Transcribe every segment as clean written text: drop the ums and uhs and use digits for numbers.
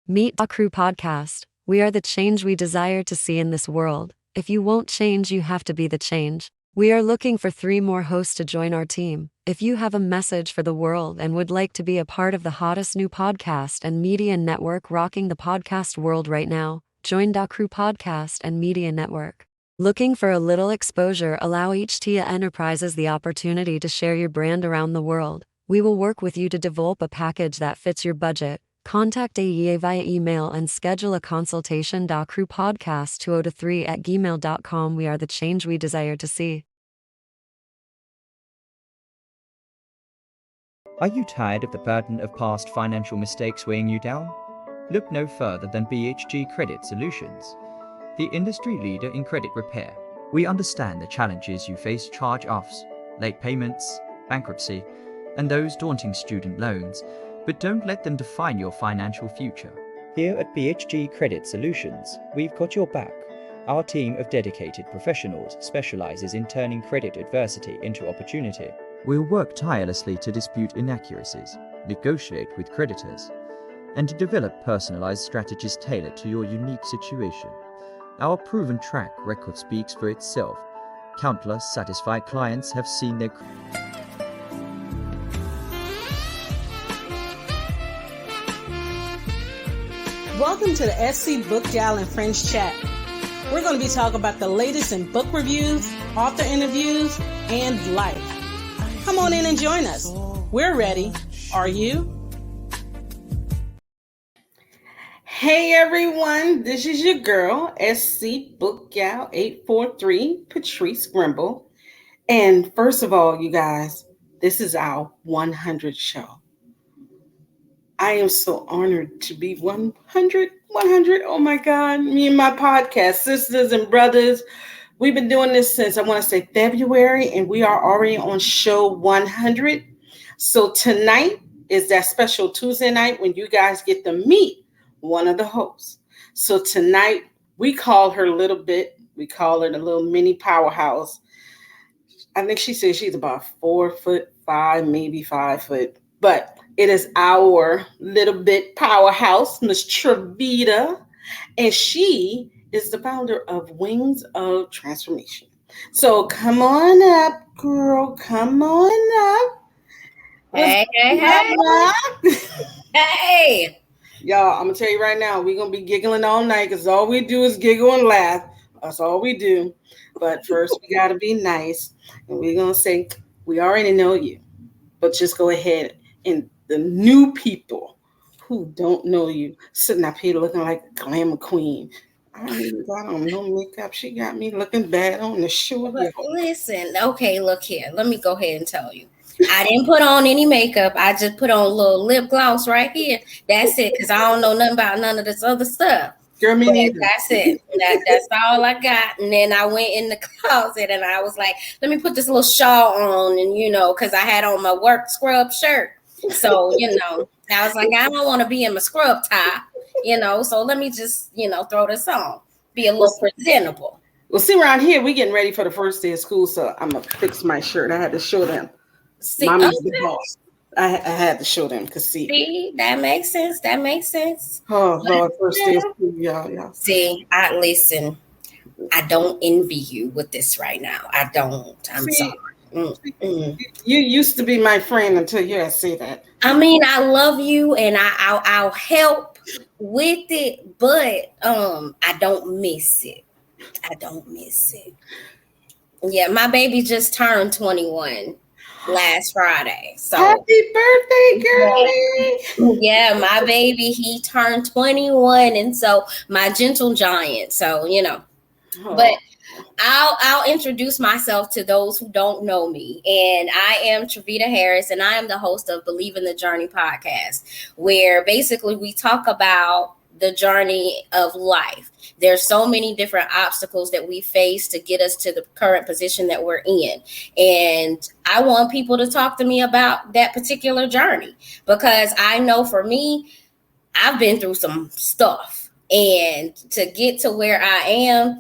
Meet the Crew Podcast. We are the change we desire to see in this world. If you won't change, you have to be the change. We are looking for 3 more hosts to join our team. If you have a message for the world and would like to be a part of the hottest new podcast and media network rocking the podcast world right now, join Da Crew Podcast and Media Network. Looking for a little exposure? Allow each TIA Enterprises the opportunity to share your brand around the world. We will work with you to develop a package that fits your budget. Contact IHEART via email and schedule a consultation. Crew Podcast 2003@gmail.com. We are the change we desire to see. Are you tired of the burden of past financial mistakes weighing you down? Look no further than BHG Credit Solutions, the industry leader in credit repair. We understand the challenges you face: charge-offs, late payments, bankruptcy, and those daunting student loans, but don't let them define your financial future. Here at BHG Credit Solutions, we've got your back. Our team of dedicated professionals specializes in turning credit adversity into opportunity. We'll work tirelessly to dispute inaccuracies, negotiate with creditors, and to develop personalized strategies tailored to your unique situation. Our proven track record speaks for itself. Countless satisfied clients have seen their Welcome to the SC Book Gal and Friends Chat. We're going to be talking about the latest in book reviews, author interviews, and life. Come on in and join us. We're ready. Are you? Hey everyone, this is your girl, SC Book Gal 843, Patrice Grimble. And first of all, you guys, this is our 100th show. I am so honored to be 100. Oh my God, me and my podcast, sisters and brothers. We've been doing this since, I want to say, February, and we are already on show 100. So tonight is that special Tuesday night when you guys get to meet one of the hosts. So tonight we call her a little bit, we call her the little mini powerhouse. I think she says she's about 4'5", maybe 5 foot, but it is our little bit powerhouse, Miss Trevita, and she is the founder of Wings of Transformation. So come on up, girl. Come on up. Hey. Hey. Y'all, I'm going to tell you right now, we're going to be giggling all night because all we do is giggle and laugh. That's all we do. But first, we got to be nice. And we're going to say, we already know you. But just go ahead and the new people who don't know you sitting up here looking like a glamour queen. I ain't even got on no makeup. She got me looking bad on the show. Listen, okay, look here. Let me go ahead and tell you. I didn't put on any makeup. I just put on a little lip gloss right here. That's it, because I don't know nothing about none of this other stuff. Girl, me neither. That's it. That's all I got. And then I went in the closet and I was like, let me put this little shawl on, and because I had on my work scrub shirt. So, I was like, I don't want to be in my scrub top, so let me just, throw this on, be a little presentable. Well, see, around here, we getting ready for the first day of school, so I'm going to fix my shirt. I had to show them. Mommy's the boss. I had to show them because see, that makes sense. Oh, Lord, first day of school, y'all. See, listen, I don't envy you with this right now. I don't. I'm sorry. You used to be my friend until you had to say that. I mean, I love you and I'll help with it, but I don't miss it. Yeah, my baby just turned 21 last Friday. So happy birthday, girlie. Yeah, my baby, he turned 21, and so my gentle giant. So, but I'll introduce myself to those who don't know me. And I am Trevita Harris, and I am the host of Believe in the Journey podcast, where basically we talk about the journey of life. There's so many different obstacles that we face to get us to the current position that we're in. And I want people to talk to me about that particular journey, because I know for me, I've been through some stuff. And to get to where I am,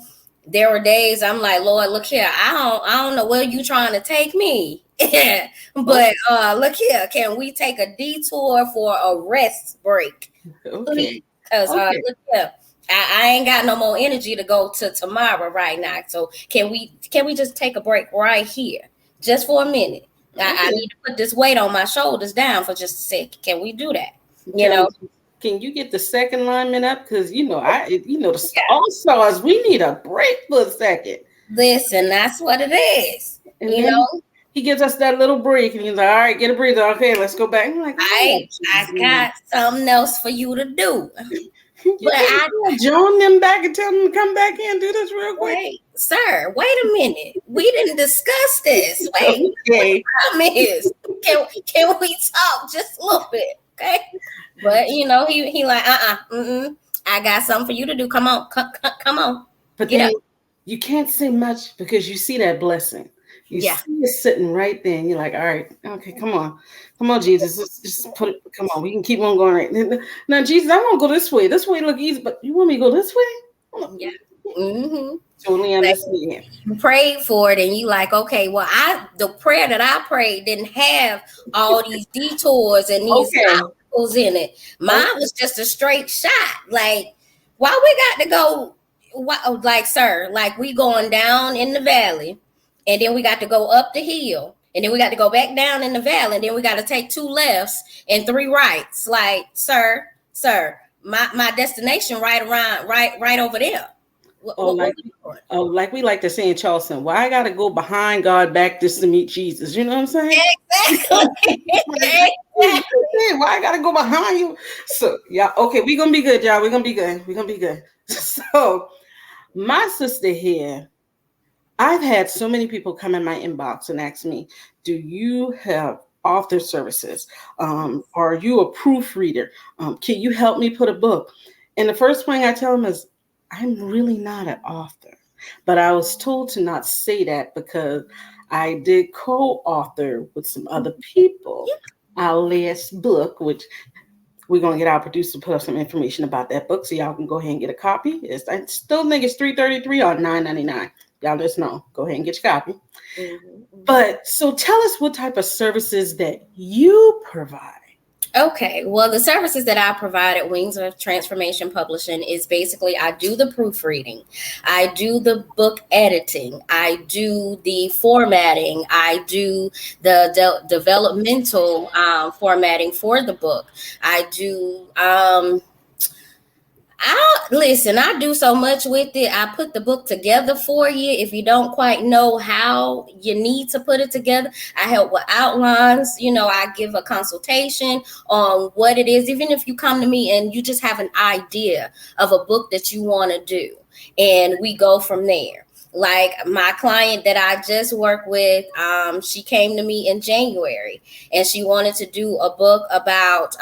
there were days I'm like, Lord, look here. I don't know where you trying to take me. But look here, can we take a detour for a rest break? Okay. Because Okay. look here, I ain't got no more energy to go to tomorrow right now. So can we just take a break right here, just for a minute? I Okay. need to put this weight on my shoulders down for just a second. Can we do that? You Can know? can you get the second lineman up? Because the Yeah. all stars. We need a break for a second. Listen, that's what it is. And You then know, he gives us that little break, and he's like, "All right, get a breather. Okay, let's go back." I'm like, "Oh, I Jesus. got something else for you to do. You But can't I call Joan them back and tell them to come back in and do this real quick." wait, sir, wait a minute. We didn't discuss this. Wait, Okay. what is? Can we talk just a little bit? Okay. But he like, I got something for you to do. Come on, come on. But Get then up. you can't say much because you see that blessing. You Yeah. see it sitting right there, and you're like, "All right, okay, come on, Jesus, let's just put it. Come on, we can keep on going right now, Jesus. I want to go this way. This way look easy, but you want me to go this way?" Yeah. Mm-hmm. Totally Like, understand. you prayed for it and you like, okay, well, the prayer that I prayed didn't have all these detours and these Okay. obstacles in it. Mine Okay. was just a straight shot. Like, why we got to go? Like, sir, like we going down in the valley, and then we got to go up the hill, and then we got to go back down in the valley, and then we got to take 2 lefts and 3 rights. Like, sir, my destination right over there. Oh, What like we doing? like we like to say in Charleston, why I gotta go behind God back just to meet Jesus? You know what I'm saying? Exactly. Why I gotta go behind you? So yeah, okay, we're gonna be good, y'all. We're gonna be good. We're gonna be good. So my sister here, I've had so many people come in my inbox and ask me, do you have author services? Are you a proofreader? Can you help me put a book? And the first thing I tell them is, I'm really not an author. But I was told to not say that because I did co-author with some other people our last book, which we're gonna get our producer to put up some information about that book so y'all can go ahead and get a copy. I still think it's $3.33 or $9.99. Y'all just know. Go ahead and get your copy. Mm-hmm. But so tell us what type of services that you provide. Okay, well, the services that I provide at Wings of Transformation Publishing is basically I do the proofreading, I do the book editing, I do the formatting, I do the developmental formatting for the book, I do I do so much with it. I put the book together for you. If you don't quite know how you need to put it together, I help with outlines. I give a consultation on what it is. Even if you come to me and you just have an idea of a book that you want to do, and we go from there. Like my client that I just worked with, she came to me in January and she wanted to do a book about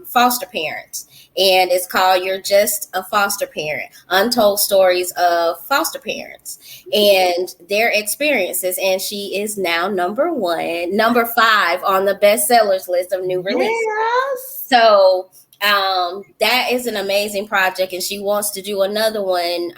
foster parents. And it's called You're Just a Foster Parent, Untold Stories of Foster Parents and their experiences. And she is now number 5 on the bestsellers list of new releases. Yes. So that is an amazing project. And she wants to do another one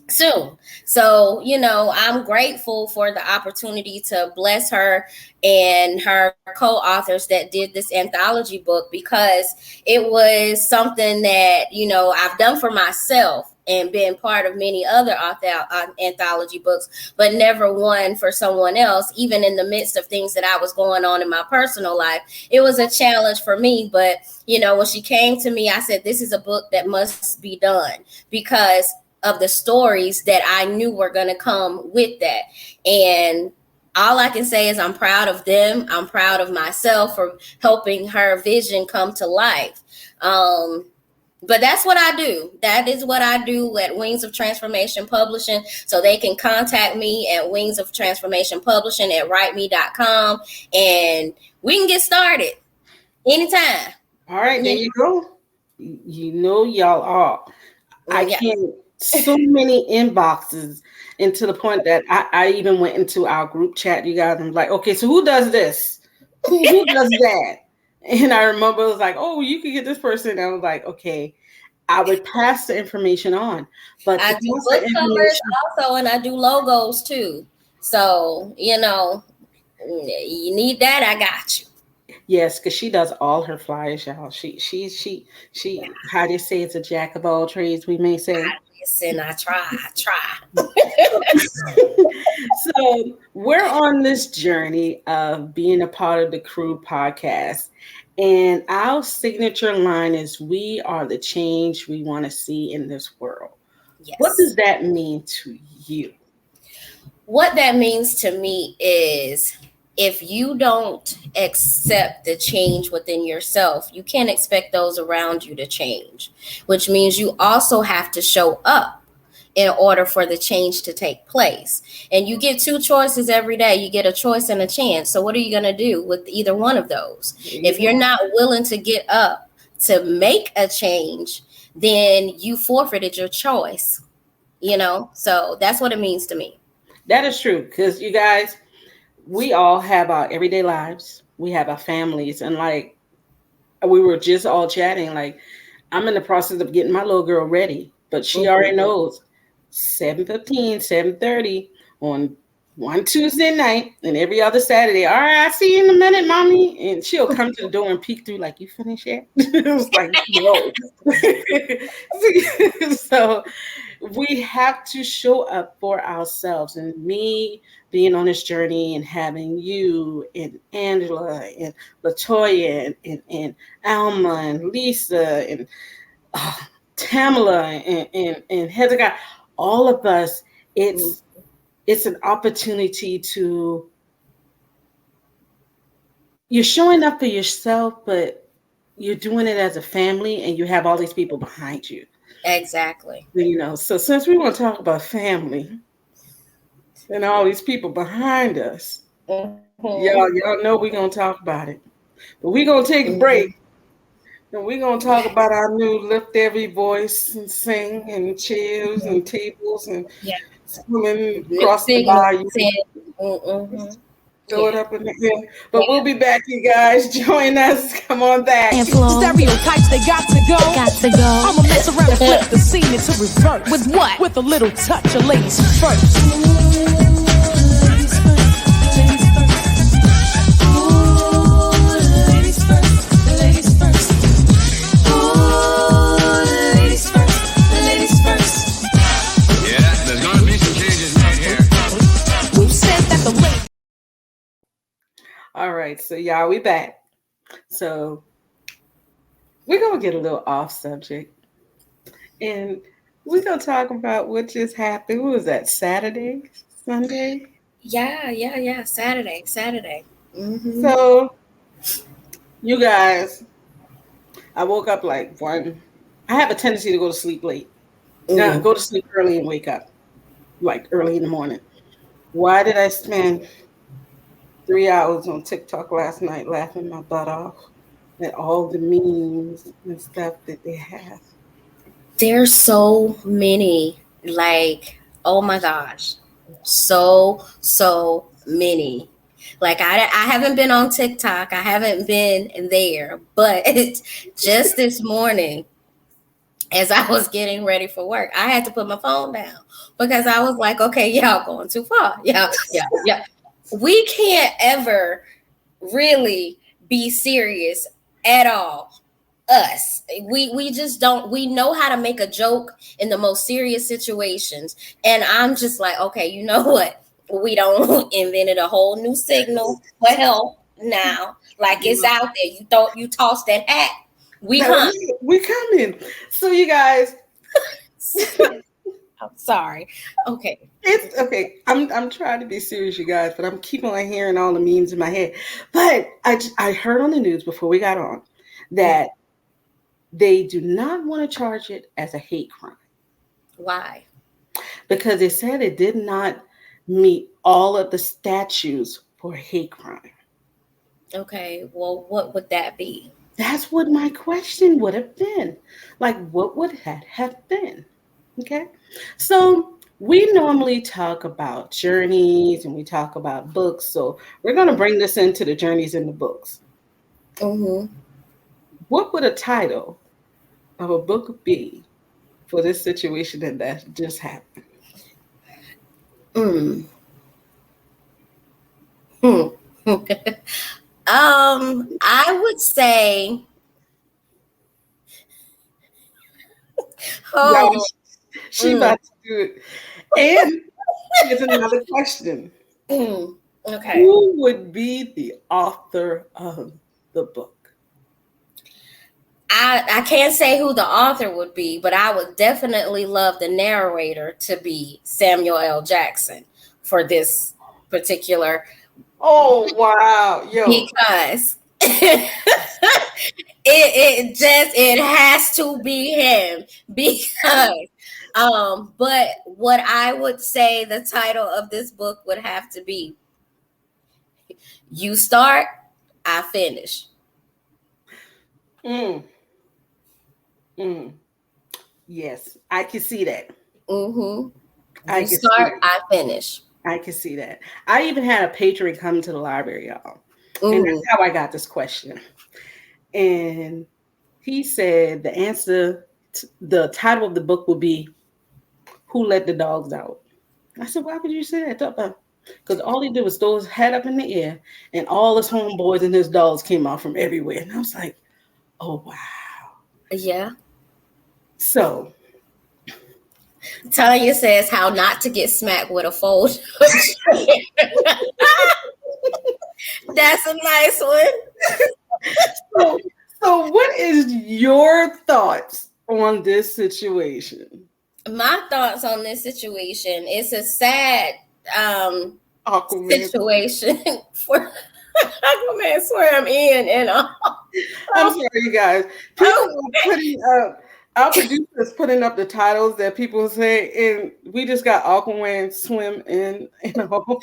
soon. So, I'm grateful for the opportunity to bless her and her co-authors that did this anthology book, because it was something that, I've done for myself and been part of many other anthology books, but never one for someone else, even in the midst of things that I was going on in my personal life. It was a challenge for me, but, when she came to me, I said, this is a book that must be done because of the stories that I knew were going to come with that. And all I can say is I'm proud of them. I'm proud of myself for helping her vision come to life. But that's what I do. That is what I do at Wings of Transformation Publishing. So they can contact me at Wings of Transformation Publishing at writeme.com and we can get started anytime. All right, there you go. Y'all are. I can't. So many inboxes, and to the point that I even went into our group chat, you guys, and like, okay, so who does this? Who does that? And I remember it was like, oh, you could get this person. And I was like, okay, I would pass the information on. But I do book covers also, and I do logos too. So, you need that, I got you. Yes, because she does all her flyers, y'all. She. How do you say it's a jack of all trades? We may say. Listen, I try. So we're on this journey of being a part of the Crew podcast. And our signature line is we are the change we want to see in this world. What does Yes. that mean to you? What that means to me is if you don't accept the change within yourself, you can't expect those around you to change, which means you also have to show up in order for the change to take place. And you get two choices every day. You get a choice and a chance. So what are you going to do with either one of those? If you're not willing to get up to make a change, then you forfeited your choice, So that's what it means to me. That is true because you guys, we all have our everyday lives. We have our families. And like we were just all chatting, like I'm in the process of getting my little girl ready, but she already knows 7:15, 7:30 on one Tuesday night and every other Saturday. All right, I'll see you in a minute, mommy. And she'll come to the door and peek through, like, you finished yet? It was like, no. So we have to show up for ourselves. And me being on this journey and having you and Angela and Latoya and Alma and Lisa and Tamala and Hezekiah, all of us, it's an opportunity to, you're showing up for yourself, but you're doing it as a family and you have all these people behind you. Exactly. So since we want to talk about family and all these people behind us, y'all know we're going to talk about it. But we're going to take a break. And we're going to talk about our new lift every voice and sing and chairs and tables and swimming across the bayou. Throw it up in the air. But we'll be back, you guys. Join us. Come on back. Stereotypes, they got to go. I'ma mess around and flip the scene into reverse. With what? With a little touch of ladies first. All right, so y'all, we back. So we're gonna get a little off subject, and we're gonna talk about what just happened. What was that? Saturday, Sunday? Yeah. Saturday. Mm-hmm. So, you guys, I woke up like 1. I have a tendency to go to sleep late. Now, go to sleep early and wake up like early in the morning. Why did I spend 3 hours on TikTok last night laughing my butt off at all the memes and stuff that they have? There's so many, like, oh my gosh, so many. Like I haven't been on TikTok. I haven't been there, but just this morning, as I was getting ready for work, I had to put my phone down because I was like, okay, y'all going too far. Yeah. We can't ever really be serious at all. Us. We just don't. We know how to make a joke in the most serious situations. And I'm just like, okay, you know what? We don't invented a whole new signal for help now. Like it's out there. You toss that hat. We coming. So you guys. I'm sorry. Okay. It's okay. I'm trying to be serious, you guys, but I'm keeping on hearing all the memes in my head. But I heard on the news before we got on that they do not want to charge it as a hate crime. Why? Because they said it did not meet all of the statutes for hate crime. Okay. Well, what would that be? That's what my question would have been. Like, what would that have been? Okay. So we normally talk about journeys and we talk about books. So we're going to bring this into the journeys in the books. Mm-hmm. What would a title of a book be for this situation that just happened? I would say, Y'all, oh, she about to do it. And here's another question. okay. Who would be the author of the book? I can't say who the author would be, but I would definitely love the narrator to be Samuel L. Jackson for this particular, Oh wow, yo. because it has to be him, because but what I would say the title of this book would have to be, You Start, I Finish. Yes, I can see that. You I start, I finish. I can see that. I even had a patron come to the library, y'all. And that's how I got this question. And he said the answer, the title of the book would be Who Let the Dogs Out? I said, why would you say that? Because all he did was throw his head up in the air and all his homeboys and his dogs came out from everywhere. And I was like, oh, wow. Yeah. So Tanya says how not to get smacked with a fold. That's a nice one. So what is your thoughts on this situation? My thoughts on this situation, it's a sad situation for Aquaman swam in, and I'm sorry, you guys. People are putting up, our producers putting up the titles that people say, and we just got Aquaman swim in a hole.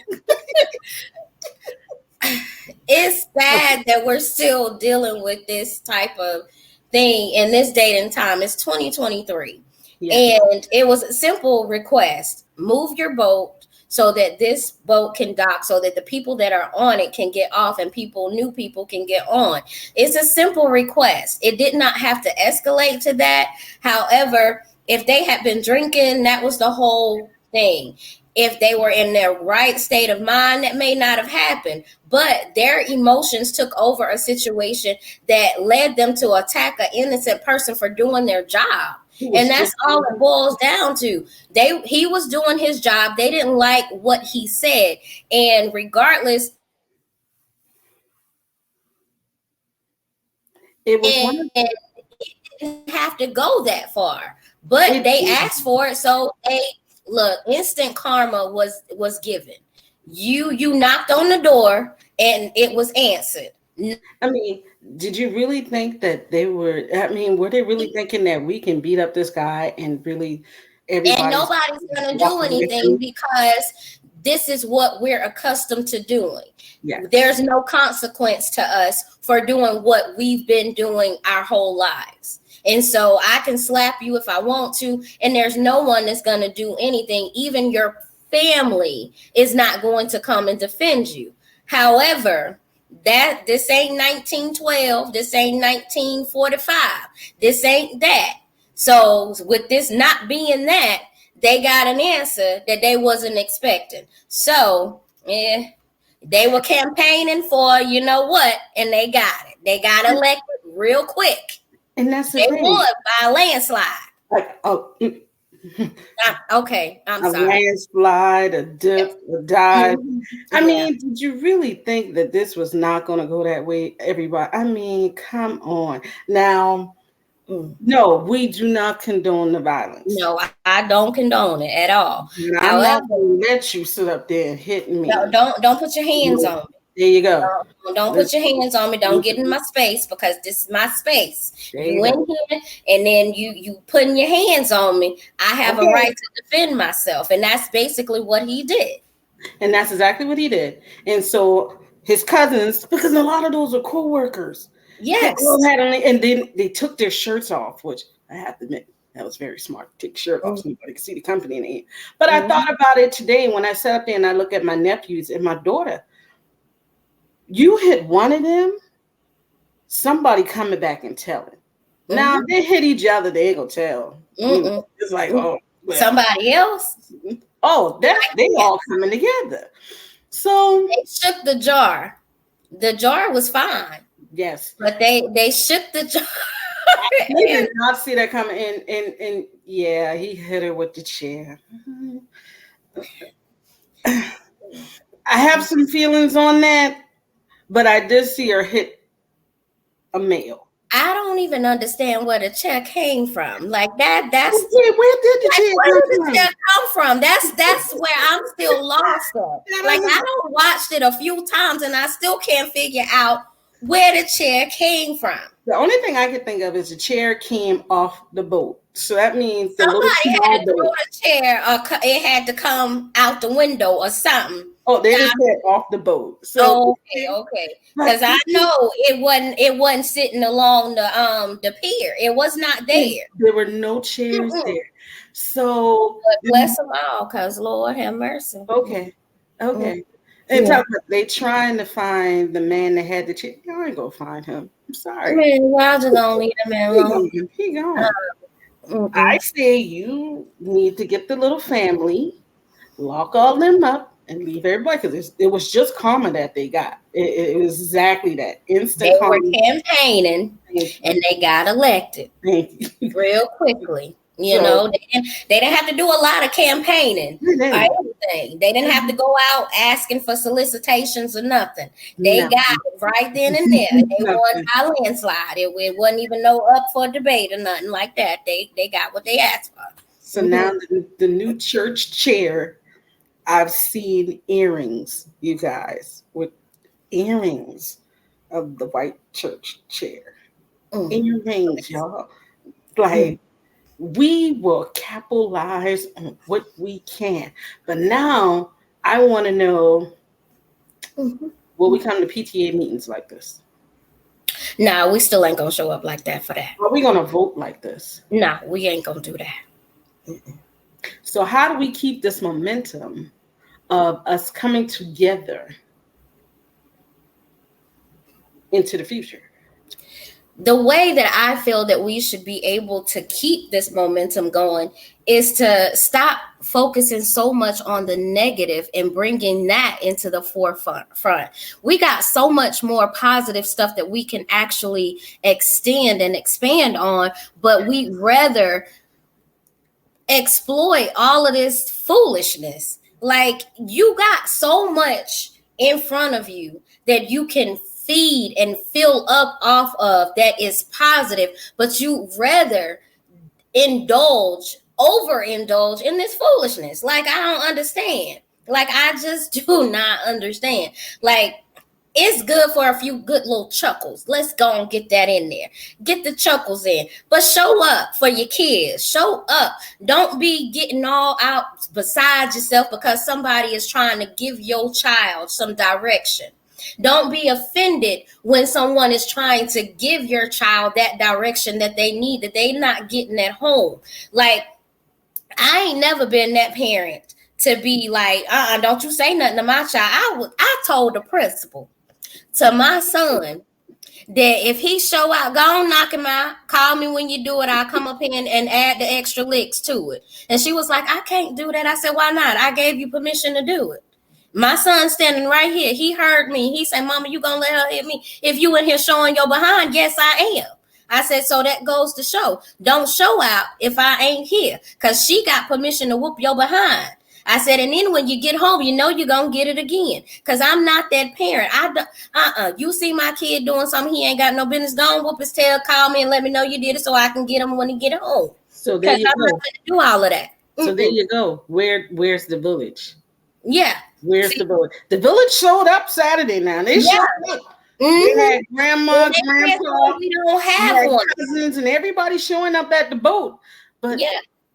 It's sad that we're still dealing with this type of thing in this date and time. It's 2023. Yeah. And it was a simple request. Move your boat so that this boat can dock, so that the people that are on it can get off and new people can get on. It's a simple request. It did not have to escalate to that. However, if they had been drinking, that was the whole thing. If they were in their right state of mind, that may not have happened. But their emotions took over a situation that led them to attack an innocent person for doing their job. And that's all it boils down to. He was doing his job. They didn't like what he said. And regardless, it didn't have to go that far. But they asked for it. So instant karma was given. You knocked on the door and it was answered. I mean, did you really think that were they really thinking that we can beat up this guy and really everybody? And nobody's going to do anything because this is what we're accustomed to doing. Yes. There's no consequence to us for doing what we've been doing our whole lives. And so I can slap you if I want to, and there's no one that's going to do anything. Even your family is not going to come and defend you. However, this ain't 1912, this ain't 1945, this ain't that. So with this not being that, they got an answer that they wasn't expecting. So they were campaigning for, you know what, and they got it. They got elected real quick. And that's they won by a landslide. Okay, I'm sorry. A landslide, a dip, a dive. I mean, did you really think that this was not going to go that way, everybody? I mean, come on. Now, no, we do not condone the violence. No, I don't condone it at all. I'm not going to let you sit up there and hit me. No, don't put your hands on me. There you go. Don't put your hands on me. Don't get in my space, because this is my space. You in here and then you putting your hands on me. I have a right to defend myself. And that's basically what he did. And that's exactly what he did. And so his cousins, because a lot of those are co-workers. Yes. And then they took their shirts off, which I have to admit, that was very smart. Take your shirt off so nobody can see the company in it. But I thought about it today when I sat up there and I look at my nephews and my daughter. You hit one of them, somebody coming back and telling. Now, if they hit each other, they ain't gonna tell. It's like, somebody else. Oh, they all coming together. So they shook the jar. The jar was fine. Yes. But they shook the jar. He did not see that coming and yeah, he hit her with the chair. I have some feelings on that, but I did see her hit a male. I don't even understand where the chair came from. Like that's where did the chair come from? That's where I'm still lost at. Like I don't watched it a few times and I still can't figure out where the chair came from. The only thing I can think of is the chair came off the boat. So that means the somebody had to throw the chair or it had to come out the window or something. Oh, they just said off the boat. So okay. Because I know it wasn't sitting along the pier. It was not there. There were no chairs there. So but bless them all, because Lord have mercy. Okay. And they trying to find the man that had the chair. Y'all ain't gonna find him. I'm sorry. Man, y'all just gonna leave the man alone. He gone. I say you need to get the little family, lock all them up, and leave everybody, because it was just karma that they got. It was exactly that instant. They were campaigning and they got elected real quickly. You know, they didn't have to do a lot of campaigning or anything. They didn't have to go out asking for solicitations or nothing. They got it right then and there. They won by landslide. It wasn't even no up for debate or nothing like that. They got what they asked for. So now the new church chair, I've seen earrings, you guys, with earrings of the white church chair. Earrings, y'all. Like, we will capitalize on what we can. But now I want to know, will we come to PTA meetings like this? No, we still ain't going to show up like that for that. Are we going to vote like this? No, we ain't going to do that. So how do we keep this momentum of us coming together into the future? The way that I feel that we should be able to keep this momentum going is to stop focusing so much on the negative and bringing that into the forefront. We got so much more positive stuff that we can actually extend and expand on, but we'd rather exploit all of this foolishness. Like, you got so much in front of you that you can feed and fill up off of that is positive, but you rather overindulge in this foolishness. Like, I don't understand. Like, I just do not understand. Like, it's good for a few good little chuckles. Let's go and get that in there. Get the chuckles in. But show up for your kids. Show up. Don't be getting all out beside yourself because somebody is trying to give your child some direction. Don't be offended when someone is trying to give your child that direction that they need, that they're not getting at home. Like, I ain't never been that parent to be like, don't you say nothing to my child. I told the principal to my son that if he show out, go on, knock him out. Call me when you do it. I'll come up in and add the extra licks to it. And she was like, I can't do that. I said, why not? I gave you permission to do it. My son standing right here. He heard me. He said, Mama, you gonna let her hit me? If you in here showing your behind, yes, I am. I said, so that goes to show. Don't show out if I ain't here, because she got permission to whoop your behind. I said, and then when you get home, you know you're going to get it again, because I'm not that parent. I don't, you see my kid doing something he ain't got no business, don't whoop his tail, call me and let me know you did it so I can get him when he get home. So there you go. I'm not going to do all of that. So there you go. Where's the village? Yeah. Where's the village? The village showed up Saturday now. They showed up. They had grandma, grandpa, we don't have one. Cousins, and everybody showing up at the boat. But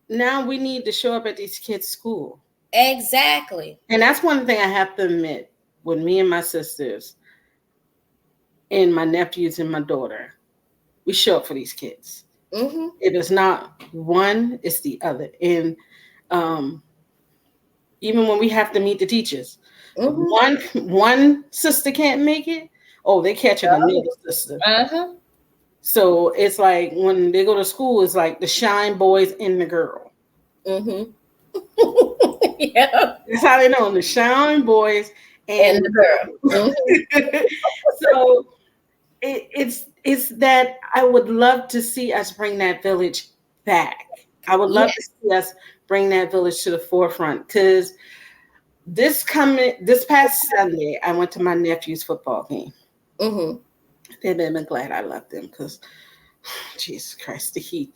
now we need to show up at these kids' school. Exactly. And that's one thing I have to admit with me and my sisters and my nephews and my daughter. We show up for these kids. Mm-hmm. If it's not one, it's the other. And even when we have to meet the teachers, one sister can't make it. Oh, they catching another sister. So it's like when they go to school, it's like the shine boys and the girl. Yeah, that's how they know, the shine boys And the girl. so it's that I would love to see us bring that village back. I would love to Yes. see us bring that village to the forefront, because this past Sunday I went to my nephew's football game. Mm-hmm. They've been glad I left them, because Jesus Christ, the heat.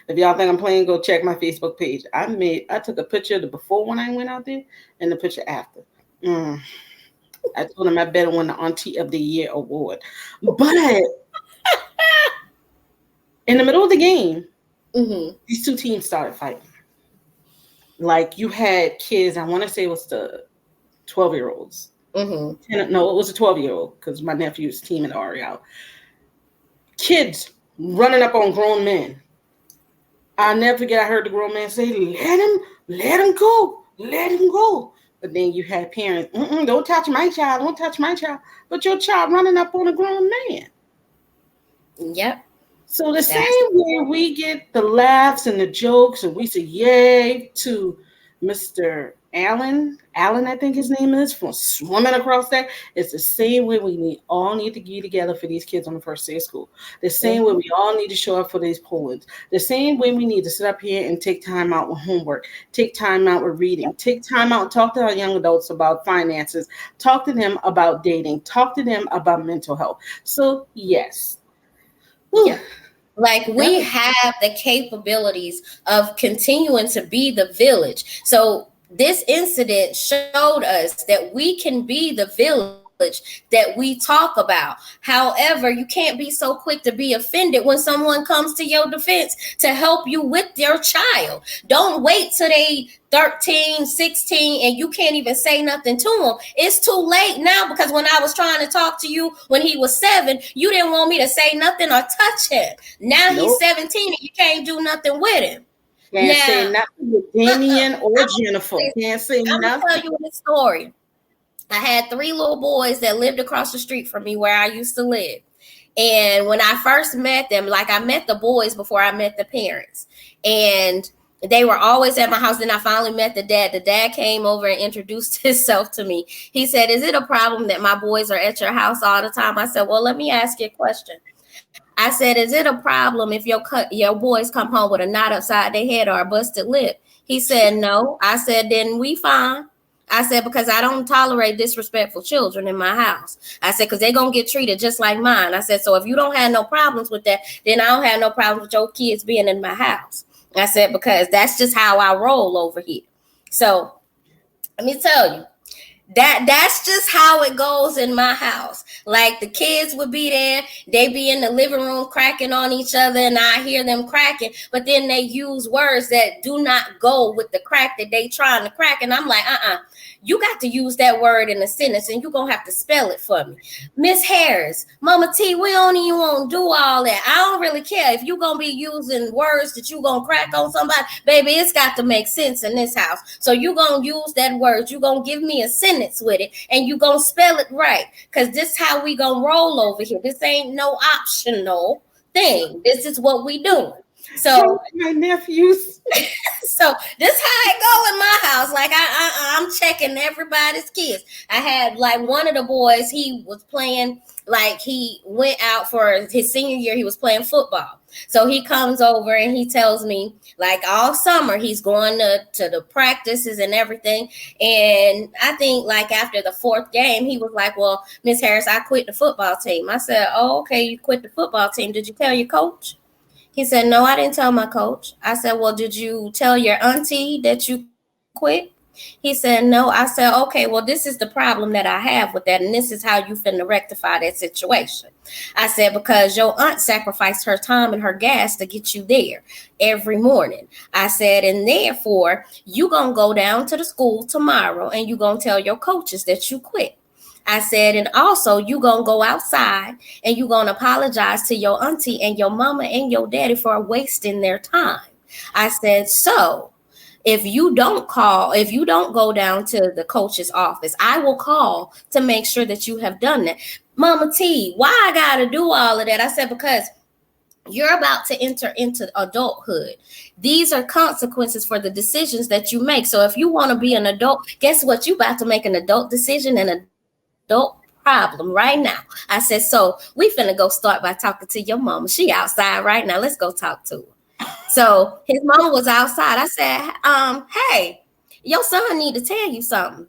If y'all think I'm playing, go check my Facebook page. I took a picture of the before when I went out there and the picture after. I told him I better win the Auntie of the Year award. But in the middle of the game, these two teams started fighting. Like, you had kids, I want to say it was the 12-year-olds. No, it was a 12-year-old, because my nephew's teaming already out. Kids running up on grown men. I'll never forget, I heard the grown man say, let him go. Let him go. But then you had parents, don't touch my child, don't touch my child. But your child running up on a grown man. Yep. So the same way we get the laughs and the jokes, and we say yay to Mr. Allen, I think his name is, for swimming across that. It's the same way we all need to get together for these kids on the first day of school. The same way we all need to show up for these poems. The same way we need to sit up here and take time out with homework, take time out with reading, take time out and talk to our young adults about finances, talk to them about dating, talk to them about mental health. So yes. Yeah. Like, we have the capabilities of continuing to be the village. So this incident showed us that we can be the village that we talk about. However, you can't be so quick to be offended when someone comes to your defense to help you with your child. Don't wait till they 13, 16, and you can't even say nothing to them. It's too late now, because when I was trying to talk to you when he was 7, you didn't want me to say nothing or touch him. Now he's 17 and you can't do nothing with him. Can't say nothing with Damien or Jennifer. Can't say nothing. I'm going to tell you a story. I had 3 little boys that lived across the street from me where I used to live. And when I first met them, like, I met the boys before I met the parents. And they were always at my house. Then I finally met the dad. The dad came over and introduced himself to me. He said, "Is it a problem that my boys are at your house all the time?" I said, "Well, let me ask you a question." I said, "Is it a problem if your boys come home with a knot upside their head or a busted lip?" He said, "No." I said, "Then we fine." I said, "Because I don't tolerate disrespectful children in my house." I said, "Because they're going to get treated just like mine." I said, "So if you don't have no problems with that, then I don't have no problems with your kids being in my house." I said, "Because that's just how I roll over here." So let me tell you, that's just how it goes in my house. Like, the kids would be there, they be in the living room cracking on each other, and I hear them cracking, but then they use words that do not go with the crack that they trying to crack, and I'm like, you got to use that word in a sentence, and you're gonna have to spell it for me. Miss Harris, Mama T, we don't even want to do all that. I don't really care if you're gonna be using words that you gonna crack on somebody, baby. It's got to make sense in this house. So you gonna use that word, you gonna give me a sentence with it, and you gonna spell it right, because this is how we gonna roll over here. This ain't no optional thing. This is what we doing. So my nephews. So this how it go in my house. Like, I'm checking everybody's kids. I had, like, one of the boys, he was playing, like, he went out for his senior year, he was playing football. So he comes over and he tells me, like, all summer he's going to the practices and everything. And I think, like, after the 4th game, he was like, "Well, Miss Harris, I quit the football team." I said, "Oh, okay, you quit the football team. Did you tell your coach?" He said, "No, I didn't tell my coach." I said, "Well, did you tell your auntie that you quit?" He said, "No." I said, "Okay, well, this is the problem that I have with that, and this is how you finna rectify that situation." I said, "Because your aunt sacrificed her time and her gas to get you there every morning." I said, "And therefore, you gonna go down to the school tomorrow and you gonna tell your coaches that you quit." I said, "And also, you gonna go outside and you gonna apologize to your auntie and your mama and your daddy for wasting their time." I said, "So if you don't go down to the coach's office, I will call to make sure that you have done that." Mama T, why I gotta do all of that? I said, "Because You're about to enter into adulthood. These are consequences for the decisions that you make. So if you want to be an adult, guess what? You about to make an adult decision and adult problem right now. I said, so we finna go start by talking to your mama. She outside right now. Let's go talk to her. So his mama was outside. I said, hey, your son need to tell you something.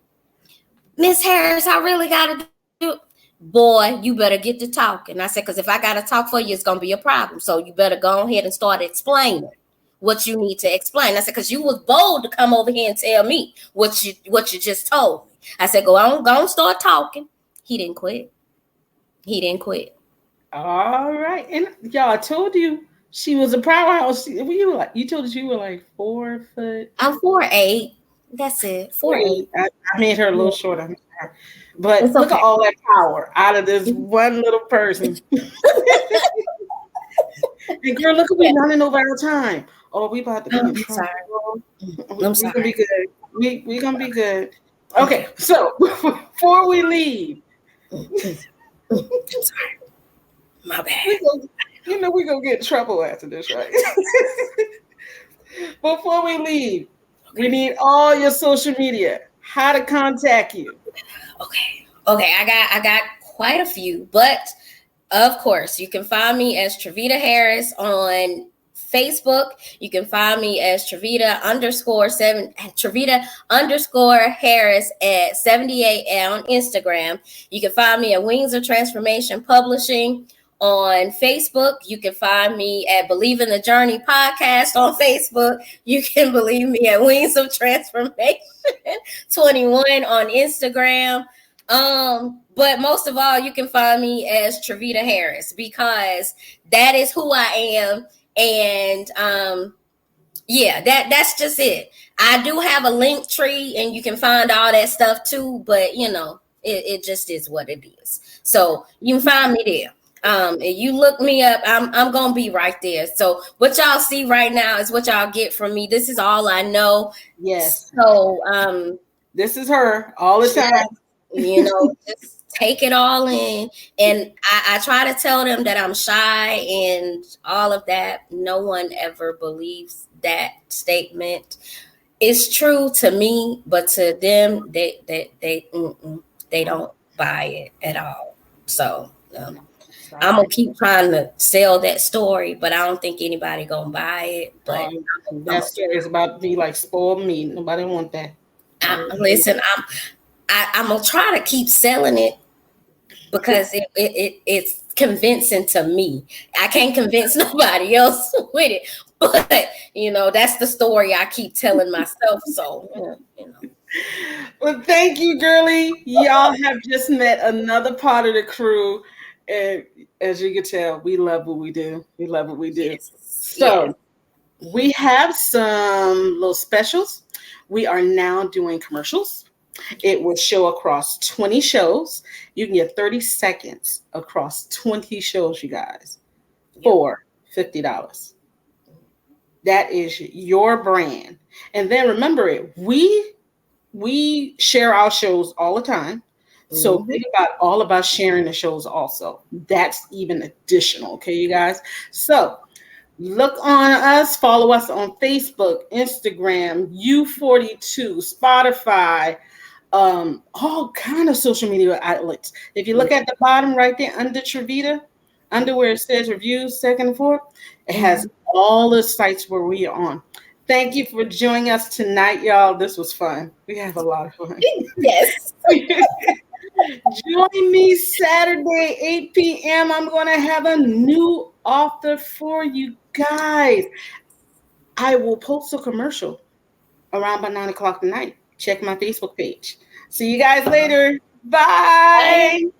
Miss Harris, I really gotta do. Boy, you better get to talking. I said, because if I gotta talk for you, it's gonna be a problem. So you better go ahead and start explaining what you need to explain. I said, because you was bold to come over here and tell me what you just told me. I said, go on, start talking. He didn't quit. All right, and y'all, I told you she was a powerhouse. You told us you were like 4 foot. I'm 4'8". That's it. 4'8". I made her a little shorter. But it's look at all that power out of this one little person. And girl, look at me running over our time. Oh, we about to be in trouble. I'm sorry. We're gonna be good. We're gonna be good. Okay, so before we leave, I'm sorry. My bad. We're gonna get in trouble after this, right? Before we leave, we need all your social media. How to contact you. Okay. I got quite a few, but of course, you can find me as Travita Harris on Facebook. You can find me as Travita_Harris at 78 on Instagram. You can find me at Wings of Transformation Publishing on Facebook. You can find me at Believe in the Journey podcast on Facebook. You can believe me at Wings of Transformation 21 on Instagram. But most of all, you can find me as Travita Harris because that is who I am. And that's just it. I do have a link tree and you can find all that stuff too, but it just is what it is. So you can find me there. If you look me up, I'm gonna be right there. So what y'all see right now is what y'all get from me. This is all I know. Yes. So this is her all the time. Just take it all in. And I try to tell them that I'm shy and all of that. No one ever believes that statement. It's true to me, but to them, they don't buy it at all. So I'm gonna keep trying to sell that story, but I don't think anybody gonna buy it. But that story is about to be like spoiled meat. Nobody want that. Listen, I'm gonna try to keep selling it because it's convincing to me. I can't convince nobody else with it, but that's the story I keep telling myself. So Well, thank you, girlie. Y'all have just met another part of the crew. And as you can tell, we love what we do. Yes. So we have some little specials. We are now doing commercials. It will show across 20 shows. You can get 30 seconds across 20 shows, you guys, for $50. That is your brand. And then remember it, we share our shows all the time. So think all about sharing the shows also. That's even additional. Okay, you guys. So look on us, follow us on Facebook, Instagram, U42, Spotify, all kind of social media outlets. If you look at the bottom right there under Travita, under where it says reviews, second and fourth, it has all the sites where we are on. Thank you for joining us tonight, y'all. This was fun. We have a lot of fun. Yes. Join me Saturday, 8 p.m. I'm going to have a new author for you guys. I will post a commercial around by 9 o'clock tonight. Check my Facebook page. See you guys later. Bye. Bye.